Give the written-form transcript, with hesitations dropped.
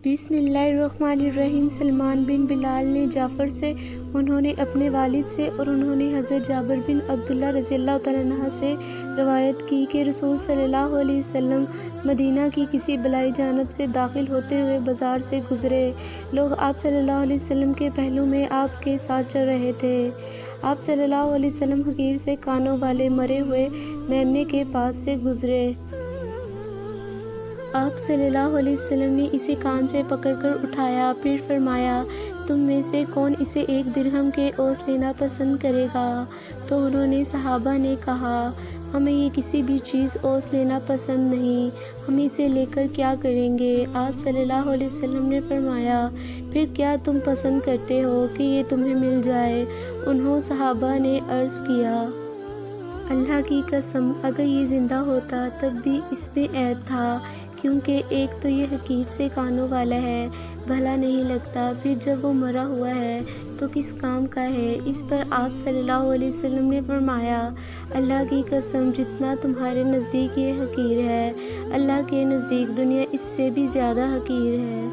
بسم اللہ الرحمن الرحیم۔ سلمان بن بلال نے جعفر سے، انہوں نے اپنے والد سے اور انہوں نے حضرت جابر بن عبداللہ رضی اللہ تعالیٰ عنہ سے روایت کی کہ رسول صلی اللہ علیہ وسلم مدینہ کی کسی بلائی جانب سے داخل ہوتے ہوئے بازار سے گزرے۔ لوگ آپ صلی اللہ علیہ وسلم کے پہلو میں آپ کے ساتھ چل رہے تھے۔ آپ صلی اللہ علیہ وسلم حقیر سے کانوں والے مرے ہوئے میمنے کے پاس سے گزرے۔ آپ صلی اللہ علیہ وسلم نے اسے کان سے پکڑ کر اٹھایا، پھر فرمایا، تم میں سے کون اسے 1 درہم کے اوس لینا پسند کرے گا؟ تو انہوں نے صحابہ نے کہا، ہمیں یہ کسی بھی چیز اوس لینا پسند نہیں، ہم اسے لے کر کیا کریں گے؟ آپ صلی اللہ علیہ وسلم نے فرمایا، پھر کیا تم پسند کرتے ہو کہ یہ تمہیں مل جائے؟ انہوں صحابہ نے عرض کیا، اللہ کی قسم اگر یہ زندہ ہوتا تب بھی اس میں عیب تھا، کیونکہ ایک تو یہ حقیر سے کانوں والا ہے، بھلا نہیں لگتا، پھر جب وہ مرا ہوا ہے تو کس کام کا ہے؟ اس پر آپ صلی اللہ علیہ وسلم نے فرمایا، اللہ کی قسم جتنا تمہارے نزدیک یہ حقیر ہے، اللہ کے نزدیک دنیا اس سے بھی زیادہ حقیر ہے۔